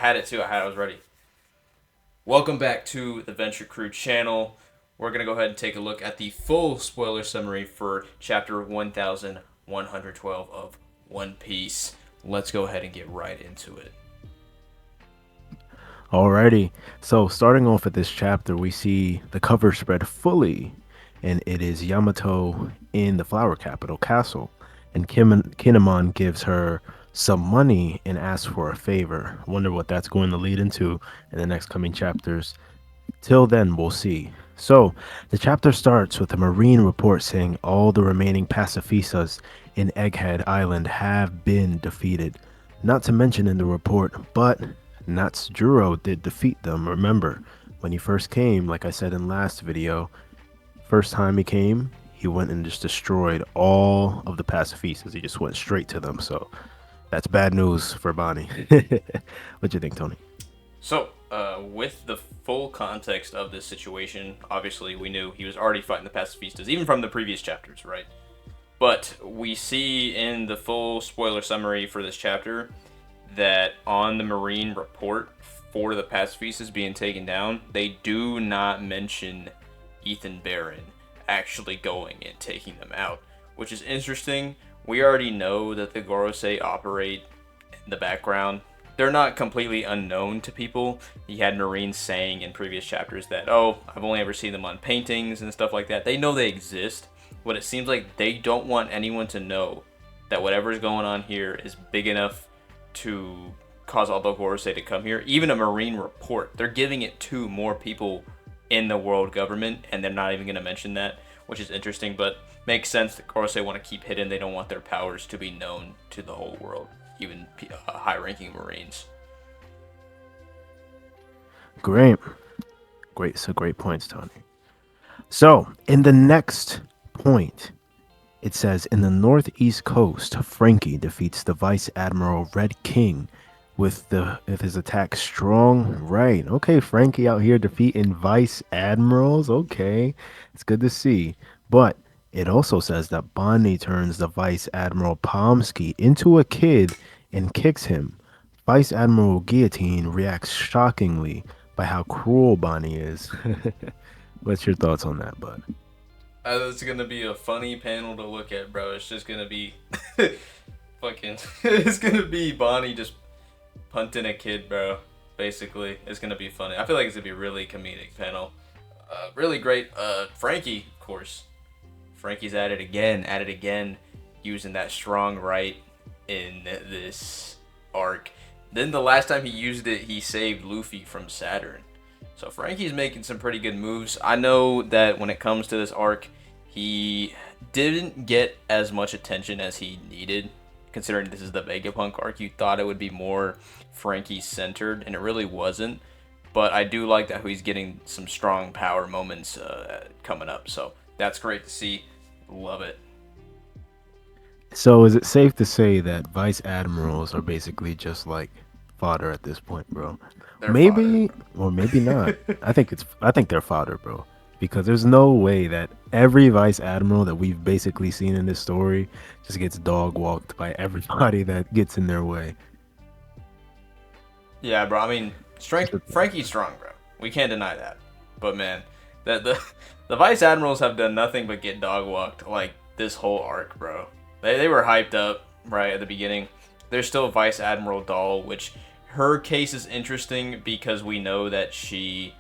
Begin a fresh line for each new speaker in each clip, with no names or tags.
had it too. I was ready. Welcome back to the Venture Crew channel. We're going to go ahead and take a look at the full spoiler summary for chapter 1112 of One Piece. Let's go ahead and get right into it.
Alrighty, so starting off at this chapter, we see the cover spread fully, and it is Yamato in the flower capital castle, and Kinemon gives her some money and asks for a favor. Wonder what that's going to lead into in the next coming chapters. Till then, we'll see. So, the chapter starts with a marine report saying all the remaining pacifistas in Egghead Island have been defeated. Not to mention in the report, but Natsujuro did defeat them. Remember, when he first came, like I said in last video, first time he came, he went and just destroyed all of the pacifistas. He just went straight to them. So, that's bad news for Bonnie. What you think, Tony?
So, with the full context of this situation, obviously we knew he was already fighting the pacifistas, even from the previous chapters, right? But we see in the full spoiler summary for this chapter that on the Marine report for the pacifistas being taken down, they do not mention Ethan Barron actually going and taking them out, which is interesting. We already know that the Gorosei operate in the background. They're not completely unknown to people. He had Marines saying in previous chapters that, oh, I've only ever seen them on paintings and stuff like that. They know they exist, but it seems like they don't want anyone to know that whatever's going on here is big enough to cause all the Gorosei to come here. Even a Marine report, they're giving it to more people in the world government, and they're not even going to mention that, which is interesting, but makes sense that Gorosei want to keep hidden. They don't want their powers to be known to the whole world, even high-ranking Marines.
Great. Great. So great points, Tony. So, in the next point, it says in the northeast coast, Frankie defeats the Vice Admiral Red King with his attack strong. Right. Okay, Frankie out here defeating Vice Admirals. Okay. It's good to see. But it also says that Bonnie turns the Vice Admiral Pomsky into a kid and kicks him. Vice Admiral Guillotine reacts shockingly by how cruel Bonnie is. What's your thoughts on that, bud?
It's gonna be a funny panel to look at, bro. It's just gonna be fucking. It's gonna be Bonnie just punting a kid, bro. Basically, it's gonna be funny. I feel like it's gonna be a really comedic panel. Really great. Frankie, of course. Frankie's at it again, using that strong right in this arc. Then the last time he used it, he saved Luffy from Saturn. So Frankie's making some pretty good moves. I know that when it comes to this arc, he didn't get as much attention as he needed. Considering this is the Vegapunk arc, you thought it would be more Frankie centered, and it really wasn't. But I do like that he's getting some strong power moments coming up. So that's great to see. Love it.
So is it safe to say that vice admirals are basically just like fodder at this point, bro?
They're fodder.
Maybe or maybe not. I think they're fodder, bro. Because there's no way that every vice admiral that we've basically seen in this story just gets dog walked by everybody that gets in their way.
Yeah, bro. I mean, strength. Frankie's strong, bro. We can't deny that. But man, the vice admirals have done nothing but get dog walked like this whole arc, bro. They were hyped up right at the beginning. There's still Vice Admiral Doll, which her case is interesting because we know that she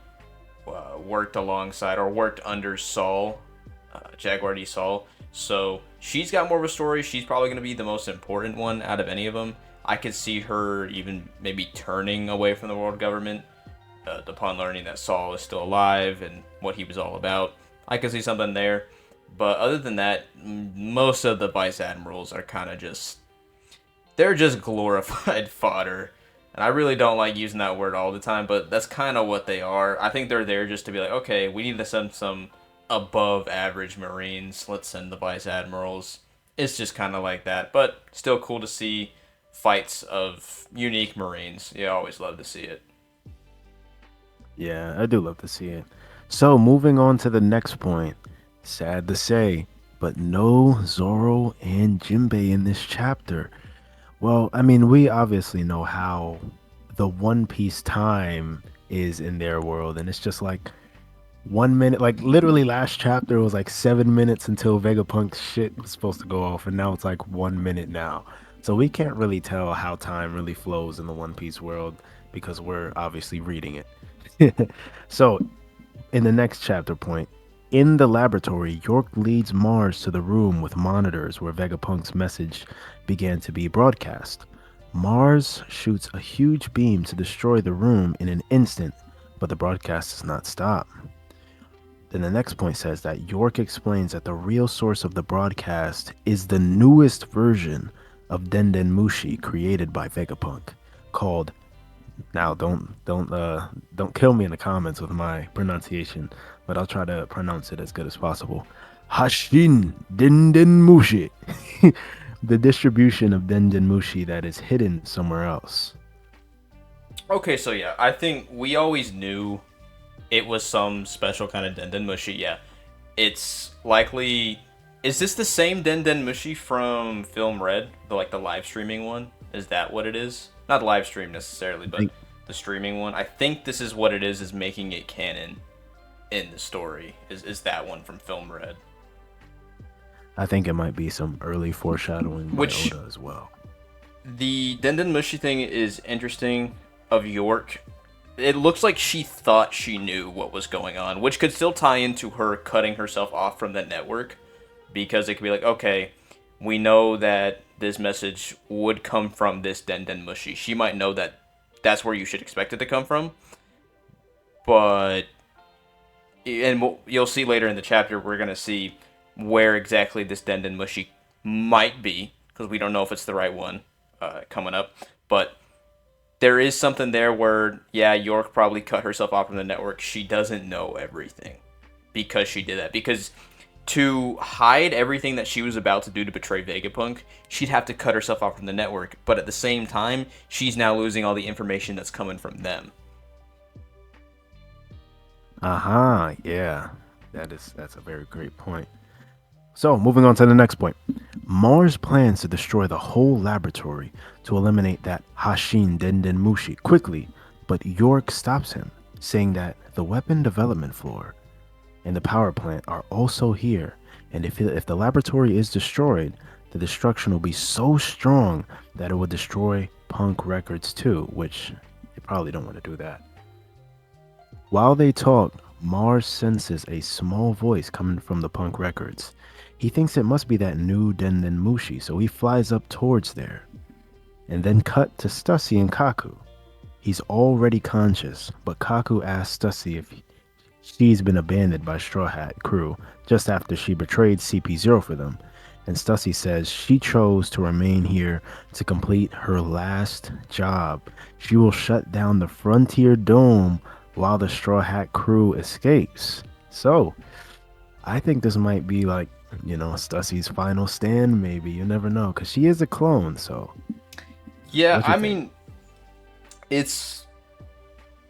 worked alongside or worked under Saul, Jaguar D. Saul. So she's got more of a story. She's probably going to be the most important one out of any of them. I could see her even maybe turning away from the world government upon learning that Saul is still alive and what he was all about. I could see something there. But other than that, most of the vice admirals are kind of just they're just glorified fodder. And I really don't like using that word all the time, but that's kind of what they are. I think they're there just to be like, okay, we need to send some above average Marines. Let's send the vice admirals. It's just kind of like that, but still cool to see fights of unique Marines. You always love to see it.
Yeah, I do love to see it. So moving on to the next point. Sad to say, but no Zoro and Jinbei in this chapter. Well, I mean, we obviously know how the One Piece time is in their world, and it's just like 1 minute. Like literally, last chapter was like 7 minutes until Vegapunk's shit was supposed to go off, and now it's like 1 minute now. So we can't really tell how time really flows in the One Piece world because we're obviously reading it. So in the next chapter point, in the laboratory, York leads Mars to the room with monitors where Vegapunk's message began to be broadcast. Mars shoots a huge beam to destroy the room in an instant, but the broadcast does not stop. Then the next point says that York explains that the real source of the broadcast is the newest version of Denden Mushi created by Vegapunk, called, now don't kill me in the comments with my pronunciation, but I'll try to pronounce it as good as possible. Hashin Denden Mushi. The distribution of Denden Mushi that is hidden somewhere else.
Okay, so yeah, I think we always knew it was some special kind of Denden Mushi. Yeah, it's likely. Is this the same Denden Mushi from Film Red, the live streaming one? Is that what it is? Not live stream necessarily, but the streaming one. I think this is what it is making it canon in the story. Is that one from Film Red?
I think it might be some early foreshadowing by Oda as well.
The Denden Mushi thing is interesting of York. It looks like she thought she knew what was going on, which could still tie into her cutting herself off from the network, because it could be like, okay, we know that this message would come from this Denden Mushi. She might know that that's where you should expect it to come from, but, and you'll see later in the chapter, we're going to see where exactly this Denden Mushi might be, because we don't know if it's the right one coming up, but there is something there where, yeah, York probably cut herself off from the network. She doesn't know everything because she did that. Because to hide everything that she was about to do to betray Vegapunk, she'd have to cut herself off from the network. But at the same time, she's now losing all the information that's coming from them.
Yeah. That's a very great point. So, moving on to the next point. Mars plans to destroy the whole laboratory to eliminate that Hashin Denden Mushi quickly, but York stops him, saying that the weapon development floor and the power plant are also here, and if the laboratory is destroyed, the destruction will be so strong that it will destroy Punk Records too, which they probably don't want to do that. While they talk, Mars senses a small voice coming from the Punk Records. He thinks it must be that new Denden Mushi, so he flies up towards there. And then cut to Stussy and Kaku. He's already conscious, but Kaku asks Stussy if she's been abandoned by Straw Hat crew just after she betrayed CP0 for them. And Stussy says she chose to remain here to complete her last job. She will shut down the Frontier Dome while the Straw Hat crew escapes. So, I think this might be like, Stussy's final stand, maybe. You never know, because she is a clone, so.
Yeah, I mean, it's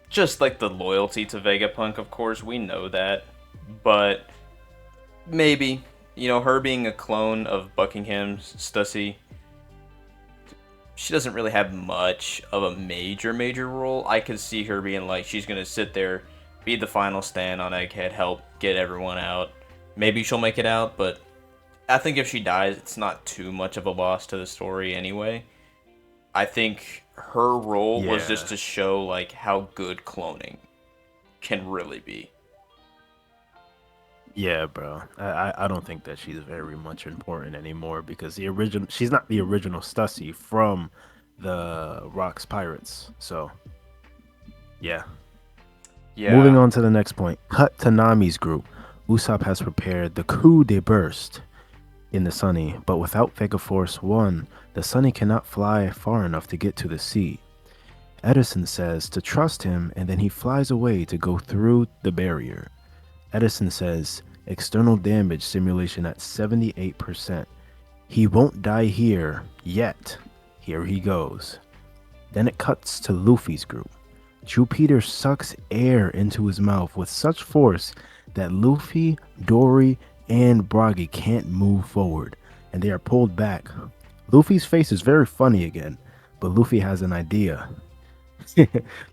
just like the loyalty to Vegapunk, of course, we know that. But maybe, her being a clone of Buckingham's Stussy, she doesn't really have much of a major role. I could see her being like, she's going to sit there, be the final stand on Egghead, help get everyone out. Maybe she'll make it out, but I think if she dies, it's not too much of a loss to the story anyway. I think her role was just to show like how good cloning can really be.
Yeah, bro. I don't think that she's very much important anymore because she's not the original Stussy from the Rocks Pirates. So, yeah. Moving on to the next point. Cut to Nami's group. Usopp has prepared the coup de burst in the Sunny, but without Vega Force 1, the Sunny cannot fly far enough to get to the sea. Edison says to trust him, and then he flies away to go through the barrier. Edison says, external damage simulation at 78%. He won't die here, yet. Here he goes. Then it cuts to Luffy's group. Jupiter sucks air into his mouth with such force that Luffy, Dory, and Bragi can't move forward, and they are pulled back. Luffy's face is very funny again, but Luffy has an idea.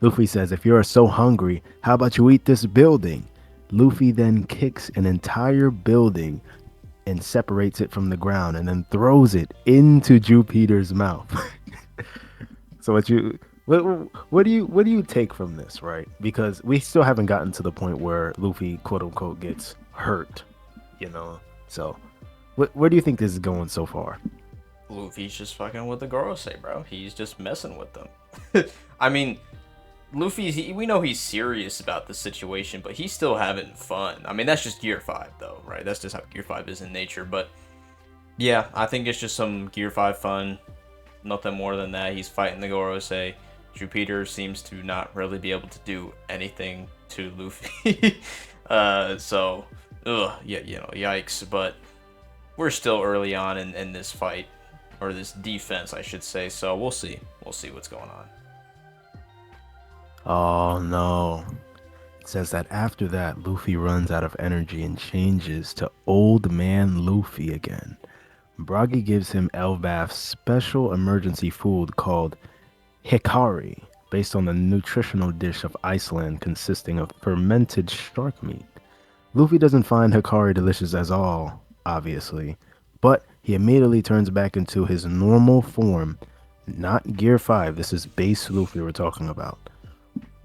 Luffy says, if you're so hungry, how about you eat this building? Luffy then kicks an entire building and separates it from the ground and then throws it into Jupiter's mouth. So what do you take from this, right? Because we still haven't gotten to the point where Luffy quote unquote gets hurt, you know. So where do you think this is going so far?
Luffy's just fucking with the Gorosei, bro. He's just messing with them. I mean, we know he's serious about the situation, but he's still having fun. I mean, that's just Gear 5, though, right? That's just how Gear 5 is in nature. But yeah, I think it's just some Gear 5 fun. Nothing more than that. He's fighting the Gorosei. Jupiter seems to not really be able to do anything to Luffy. So, yeah, yikes. But we're still early on in this fight, or this defense, I should say. So we'll see. We'll see what's going on.
Oh no. It says that after that, Luffy runs out of energy and changes to Old Man Luffy again. Bragi gives him Elbaf's special emergency food called Hikari, based on the nutritional dish of Iceland consisting of fermented shark meat. Luffy doesn't find Hikari delicious at all, obviously, but he immediately turns back into his normal form. Not Gear 5, this is base Luffy we're talking about.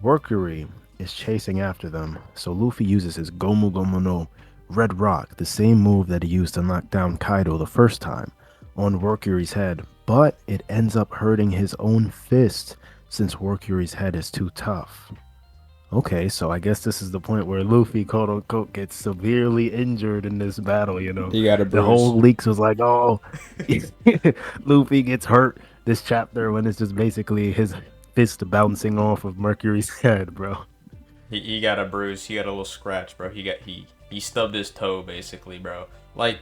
Mercury is chasing after them, so Luffy uses his Gomu Gomu no Red Rock, the same move that he used to knock down Kaido the first time, on Mercury's head, but it ends up hurting his own fist since Mercury's head is too tough. Okay, so I guess this is the point where Luffy, quote unquote, gets severely injured in this battle, you know.
He got a
The
bruise.
whole leaks was like, oh, Luffy gets hurt this chapter when it's just basically his fist bouncing off of Mercury's head, bro.
He got a bruise. He got a little scratch, bro. He stubbed his toe, basically, bro. Like,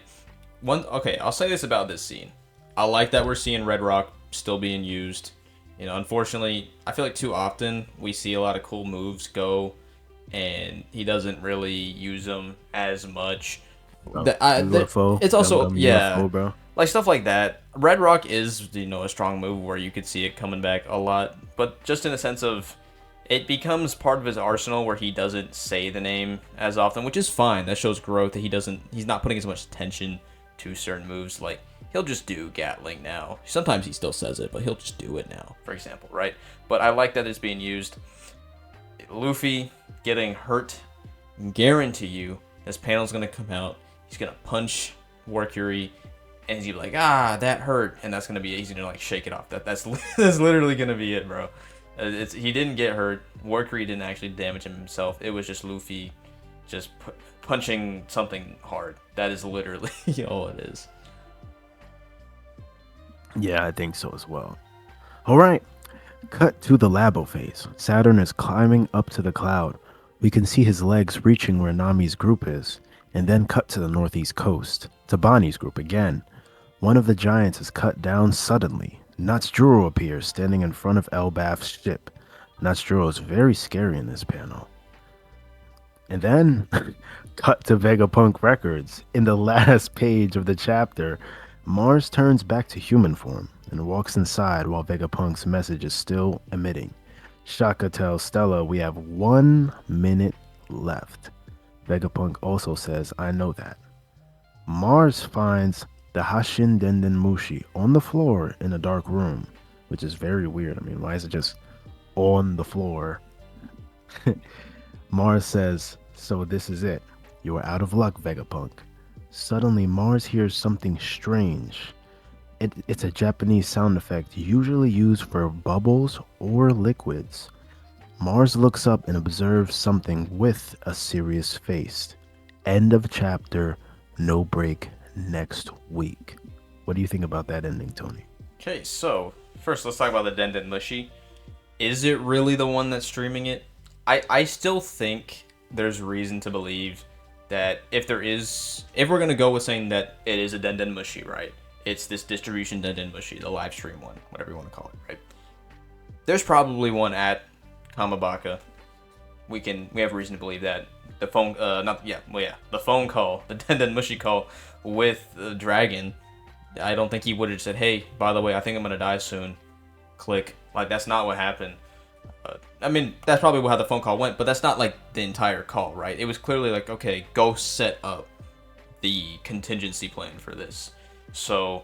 okay, I'll say this about this scene. I like that we're seeing Red Rock still being used. You know, unfortunately, I feel like too often we see a lot of cool moves go, and he doesn't really use them as much.
UFO.
It's also yeah,
UFO, bro.
like stuff like that. Red Rock is a strong move where you could see it coming back a lot, but just in the sense of it becomes part of his arsenal where he doesn't say the name as often, which is fine. That shows growth that he's not putting as much attention to certain moves. Like, he'll just do Gatling now. Sometimes he still says it, but he'll just do it now, for example, right? But I like that it's being used. Luffy getting hurt, guarantee you this panel's gonna come out. He's gonna punch Mercury, and he's gonna be like, that hurt, and that's gonna be he's gonna like shake it off. That's that's literally gonna be it, bro. He didn't get hurt. Mercury didn't actually damage him himself. It was just Luffy just punching something hard. That is literally all it is.
Yeah, I think so as well. All right. Cut to the Labo phase. Saturn is climbing up to the cloud. We can see his legs reaching where Nami's group is, and then cut to the northeast coast, to Bonnie's group again. One of the giants is cut down suddenly. Natsujiro appears standing in front of Elbaf's ship. Natsujiro is very scary in this panel. And then, cut to Vegapunk Records. In the last page of the chapter, Mars turns back to human form and walks inside while Vegapunk's message is still emitting. Shaka tells Stella we have 1 minute left. Vegapunk also says, I know that. Mars finds the Hashin Denden Mushi on the floor in a dark room, which is very weird. I mean, why is it just on the floor? Mars says, so this is it. You are out of luck, Vegapunk. Suddenly, Mars hears something strange. It's a Japanese sound effect usually used for bubbles or liquids. Mars looks up and observes something with a serious face. End of chapter. No break next week. What do you think about that ending, Tony?
Okay, so first let's talk about the Denden Mushi. Is it really the one that's streaming it? I still think there's reason to believe that if we're gonna go with saying that it is a Denden Mushi, right? It's this distribution Denden Mushi, the live stream one, whatever you want to call it, right? There's probably one at Kamabaka. We have reason to believe that the phone, the phone call, the Denden Mushi call with the dragon. I don't think he would have said, "Hey, by the way, I think I'm gonna die soon." Click. Like, that's not what happened. I mean, that's probably how the phone call went, but that's not like the entire call, right? It was clearly like, okay, go set up the contingency plan for this. So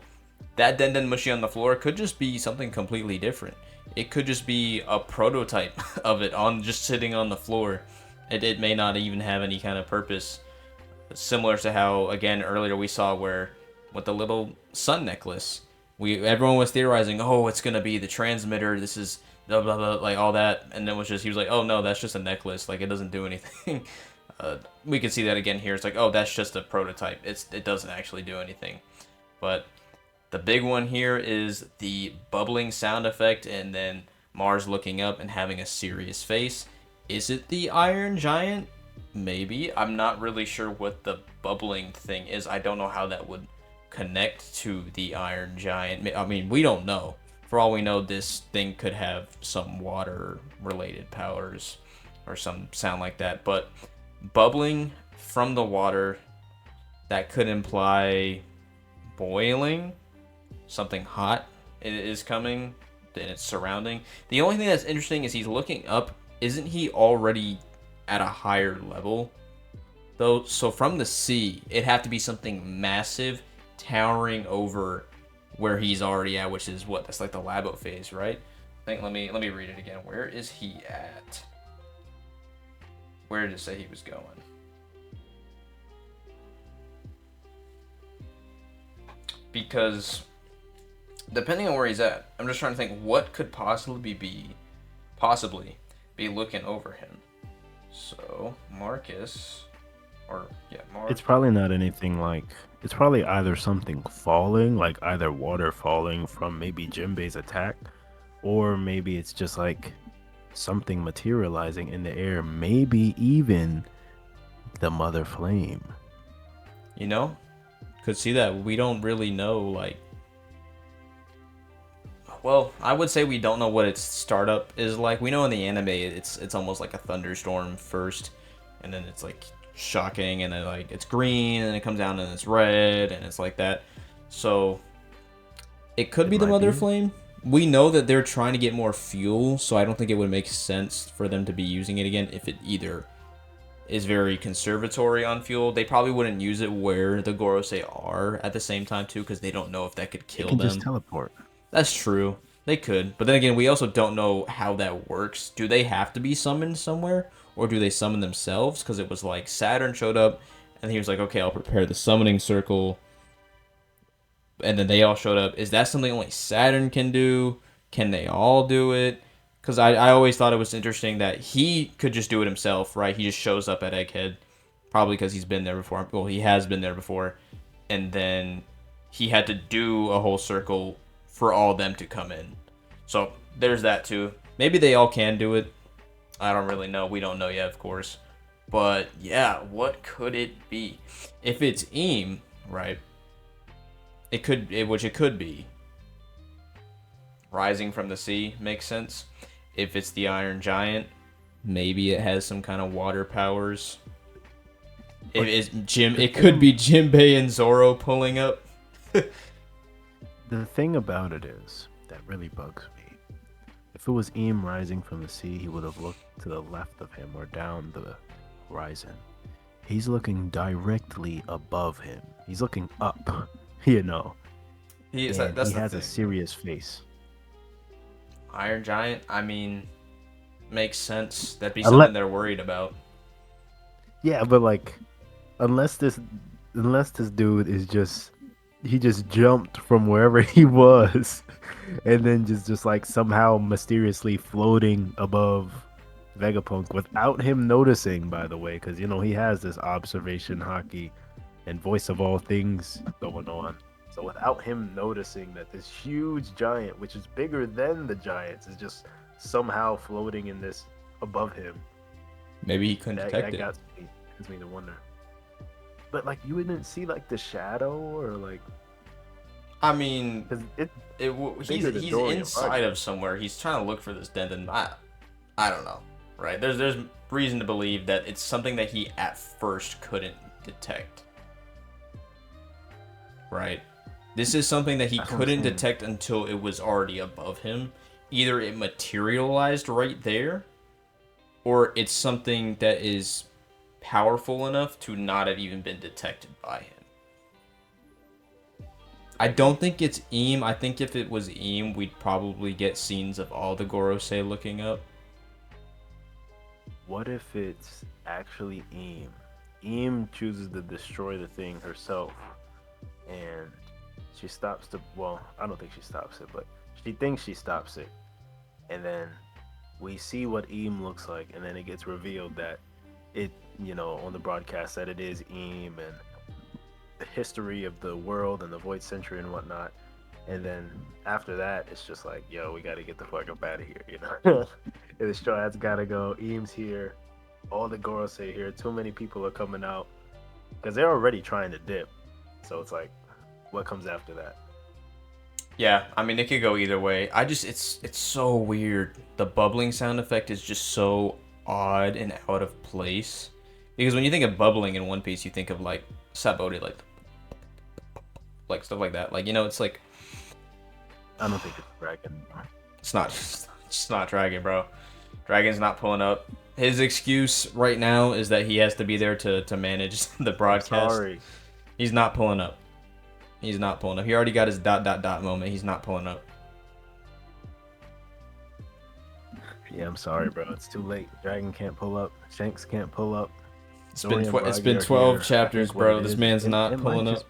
that Denden Mushi on the floor could just be something completely different. It could just be a prototype of it on just sitting on the floor. It may not even have any kind of purpose. Similar to how, again, earlier we saw where with the little sun necklace, everyone was theorizing, oh, it's gonna be the transmitter. This is blah blah blah, like all that, and then he was like, oh no, that's just a necklace. Like it doesn't do anything. We can see that again here. It's like, oh, that's just a prototype. It doesn't actually do anything. But the big one here is the bubbling sound effect, and then Mars looking up and having a serious face. Is it the Iron Giant? Maybe. I'm not really sure what the bubbling thing is. I don't know how that would connect to the Iron Giant. I mean, we don't know. For all we know, this thing could have some water-related powers or some sound like that. But bubbling from the water, that could imply boiling. Something hot is coming and it's surrounding. The only thing that's interesting is he's looking up. Isn't he already at a higher level though? So from the sea, it'd have to be something massive towering over where he's already at, which is what? That's like the Labo phase, right? I think let me read it again. Where is he at? Where did it say he was going? Because depending on where he's at, I'm just trying to think what could possibly be looking over him. So Marcus, Marcus.
It's probably not anything like. It's probably either something falling, like either water falling from maybe Jinbei's attack, or maybe it's just like something materializing in the air. Maybe even the Mother Flame.
You know, could see that. We don't really know, like. Well, I would say we don't know what its startup is like. We know in the anime it's almost like a thunderstorm first, and then it's like shocking, and then like it's green, and it comes down and it's red, and it's like that. So it could be the Mother Flame. We know that they're trying to get more fuel, so I don't think it would make sense for them to be using it again if it either is very conservatory on fuel. They probably wouldn't use it where the Gorosei are at the same time too, because they don't know if that could kill them.
Just teleport.
That's true. They could. But then again, we also don't know how that works. Do they have to be summoned somewhere? Or do they summon themselves? Because it was like Saturn showed up and he was like, okay, I'll prepare the summoning circle. And then they all showed up. Is that something only Saturn can do? Can they all do it? Because I always thought it was interesting that he could just do it himself, right? He just shows up at Egghead. Probably because he's been there before. Well, he has been there before. And then he had to do a whole circle for all of them to come in. So there's that too. Maybe they all can do it. I don't really know. We don't know yet, of course. But yeah, what could it be? If it's Eam, right? It could be. Rising from the sea makes sense. If it's the Iron Giant, maybe it has some kind of water powers. It could be Jinbei and Zoro pulling up.
The thing about it is, that really bugs me. If it was Eam rising from the sea, he would have looked to the left of him or down the horizon. He's looking directly above him. He's looking up, you know. He has a serious face.
Iron Giant, I mean, makes sense. That'd be something they're worried about.
Yeah, but like, unless this dude is just... He just jumped from wherever he was and then just like somehow mysteriously floating above Vegapunk without him noticing, by the way, because you know he has this observation haki and voice of all things going on. So without him noticing that this huge giant, which is bigger than the giants, is just somehow floating in this above him.
Maybe he couldn't detect it.
That gives me to wonder. But like you wouldn't see like the shadow or like.
I mean, he's inside of somewhere. He's trying to look for this Denden. I don't know, right? There's reason to believe that it's something that he at first couldn't detect, right? This is something that he couldn't detect until it was already above him, either it materialized right there, or it's something that is powerful enough to not have even been detected by him. I don't think it's Eam. I think if it was Eam, we'd probably get scenes of all the Gorosei looking up.
What if it's actually Eam? Eam chooses to destroy the thing herself, and she stops the. Well, I don't think she stops it, but she thinks she stops it, and then we see what Eam looks like, and then it gets revealed that it, on the broadcast that it is Eam and the history of the world and the Void Century and whatnot. And then after that, it's just like, yo, we got to get the fuck up out of here, And the Straw Hats got to go. Eam's here. All the Gorosei here. Too many people are coming out because they're already trying to dip. So it's like, what comes after that?
Yeah, I mean it could go either way. It's so weird. The bubbling sound effect is just so odd and out of place. Because when you think of bubbling in One Piece, you think of like Sabaody, like stuff like that. Like it's like
I don't think it's Dragon.
it's not it's not Dragon, bro. Dragon's not pulling up. His excuse right now is that he has to be there to manage the broadcast.
Sorry.
He's not pulling up. He's not pulling up. He already got his ... moment. He's not pulling up.
Yeah, I'm sorry, bro. It's too late. Dragon can't pull up. Shanks can't pull up.
It's been 12 chapters, bro. This man's not pulling up.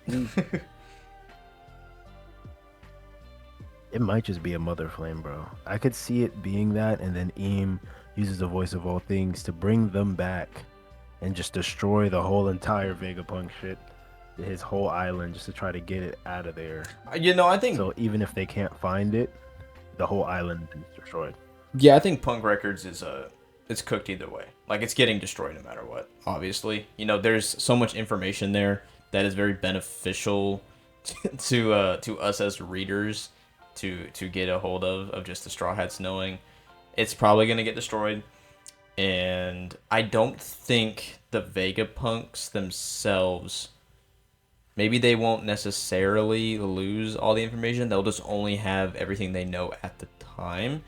It might just be a Mother Flame, bro. I could see it being that, and then Eam uses the Voice of All Things to bring them back and just destroy the whole entire Vegapunk shit, his whole island, just to try to get it out of there.
I think
so. Even if they can't find it, the whole island is destroyed.
Yeah, I think Punk Records is it's cooked either way. Like it's getting destroyed no matter what. Obviously, there's so much information there that is very beneficial to us as readers to get a hold of just the Straw Hats knowing it's probably gonna get destroyed. And I don't think the Vegapunks themselves, maybe they won't necessarily lose all the information. They'll just only have everything they know at the time.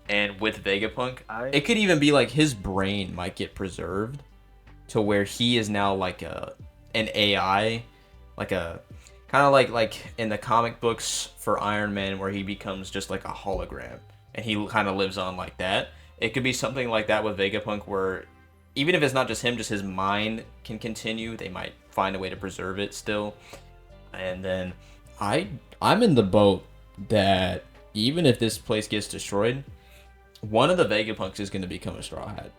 And with Vegapunk, it could even be like his brain might get preserved to where he is now like an AI, like a kind of like in the comic books for Iron Man where he becomes just like a hologram and he kind of lives on like that. It could be something like that with Vegapunk where even if it's not just him, just his mind can continue. They might find a way to preserve it still. And then I'm in the boat that even if this place gets destroyed, one of the Vegapunks is going to become a Straw Hat.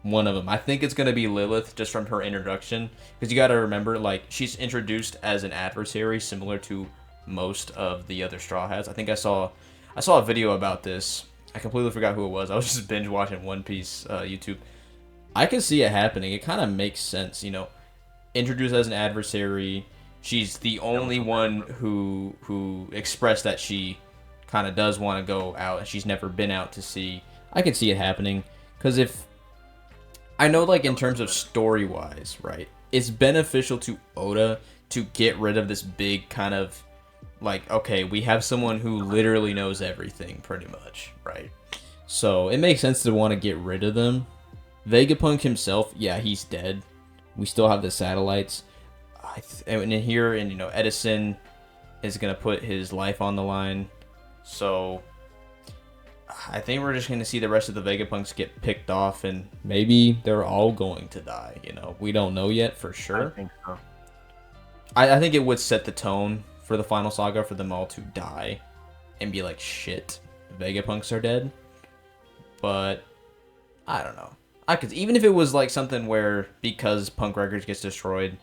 One of them. I think it's going to be Lilith just from her introduction. Because you got to remember, like, she's introduced as an adversary similar to most of the other Straw Hats. I think I saw a video about this. I completely forgot who it was. I was just binge watching One Piece YouTube. I can see it happening. It kind of makes sense, Introduced as an adversary. She's the only one who expressed that she kind of does want to go out and she's never been out to sea. I could see it happening because if I know, like, in terms of story wise, right, it's beneficial to Oda to get rid of this big kind of like, okay, we have someone who literally knows everything pretty much, right? So it makes sense to want to get rid of them. Vegapunk himself, yeah, he's dead. We still have the satellites. And in here, and Edison is gonna put his life on the line. So I think we're just going to see the rest of the Vegapunks get picked off, and maybe they're all going to die. We don't know yet for sure.
I think so.
I think it would set the tone for the final saga for them all to die and be like, shit, Vegapunks are dead. But I don't know. Even if it was like something where because Punk Records gets destroyed,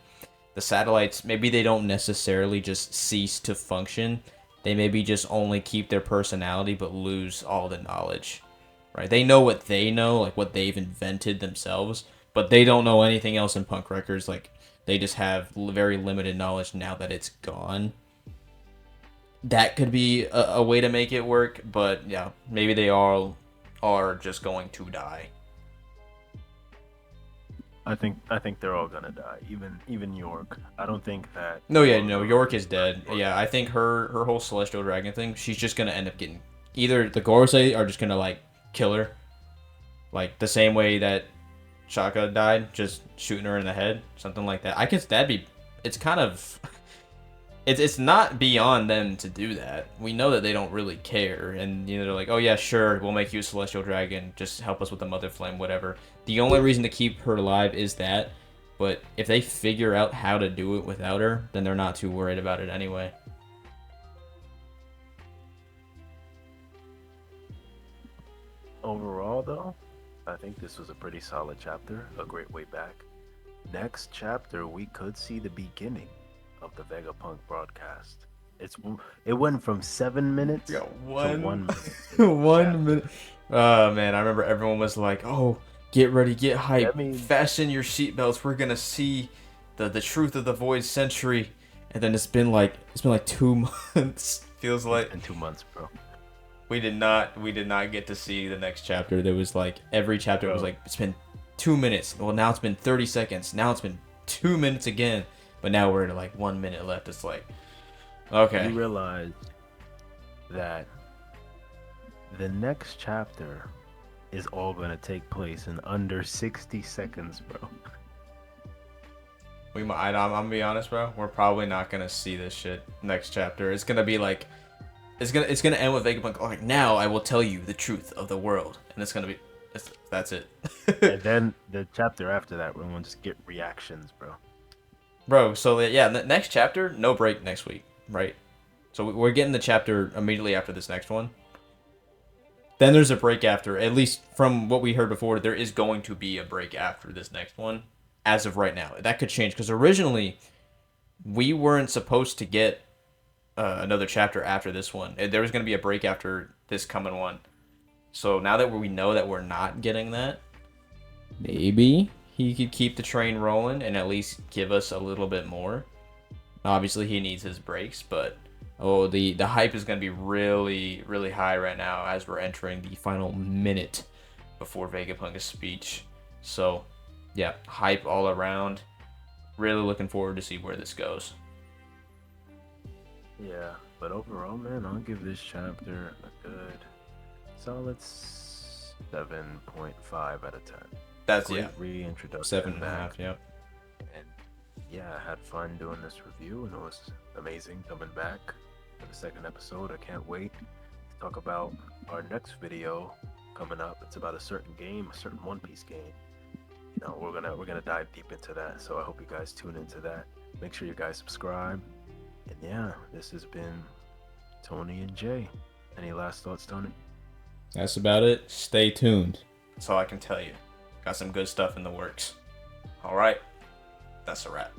the satellites, maybe they don't necessarily just cease to function. They maybe just only keep their personality but lose all the knowledge, right? They know what they know, like what they've invented themselves, but they don't know anything else in Punk Records. Like, they just have very limited knowledge now that it's gone. That could be a way to make it work, but yeah, maybe they all are just going to die.
I think they're all gonna die. Even York. I don't think that.
No, York is dead. Yeah, I think her whole Celestial Dragon thing, she's just gonna end up getting either the Gorosei are just gonna like kill her, like the same way that Shaka died, just shooting her in the head, something like that. I guess that'd be. It's kind of. It's not beyond them to do that. We know that they don't really care, and they're like, oh yeah, sure, we'll make you a celestial dragon. Just help us with the mother flame, whatever. The only reason to keep her alive is that. But if they figure out how to do it without her, then they're not too worried about it anyway.
Overall, though, I think this was a pretty solid chapter, a great way back. Next chapter, we could see the beginning of the Vegapunk broadcast. It went from 7 minutes
Yeah,
to 1 minute.
1 minute. Oh man, I remember everyone was like, "Oh, get ready, get hyped, fasten your seatbelts. We're gonna see the truth of the Void Century." And then it's been like 2 months. Feels like.
In 2 months, bro.
We did not get to see the next chapter. There was like every chapter was like, it's been 2 minutes. Well, now it's been 30 seconds. Now it's been 2 minutes again. But now we're at like 1 minute left. It's like, okay.
You realize that the next chapter is all gonna take place in under 60 seconds, bro.
I'm gonna be honest, bro. We're probably not gonna see this shit next chapter. It's gonna be like, it's gonna end with Vegapunk like, now I will tell you the truth of the world, and it's gonna be, that's it.
And then the chapter after that, we're gonna just get reactions, bro.
Bro, so yeah, next chapter, no break next week, right? So we're getting the chapter immediately after this next one. Then there's a break after, at least from what we heard before, there is going to be a break after this next one, as of right now. That could change, because originally, we weren't supposed to get another chapter after this one. There was going to be a break after this coming one. So now that we know that we're not getting that, maybe he could keep the train rolling and at least give us a little bit more. Obviously, he needs his breaks, but the hype is going to be really, really high right now as we're entering the final minute before Vegapunk's speech. So, yeah, hype all around. Really looking forward to see where this goes.
Yeah, but overall, man, I'll give this chapter a good solid 7.5 out of 10.
That's
great
yeah.
Reintroduction.
7.5, yeah.
And yeah, I had fun doing this review, and it was amazing coming back for the second episode. I can't wait to talk about our next video coming up. It's about a certain game, a certain One Piece game. We're gonna dive deep into that. So I hope you guys tune into that. Make sure you guys subscribe. And yeah, this has been Tony and Jay. Any last thoughts, Tony?
That's about it. Stay tuned. That's all I can tell you. Got some good stuff in the works. All right. That's a wrap.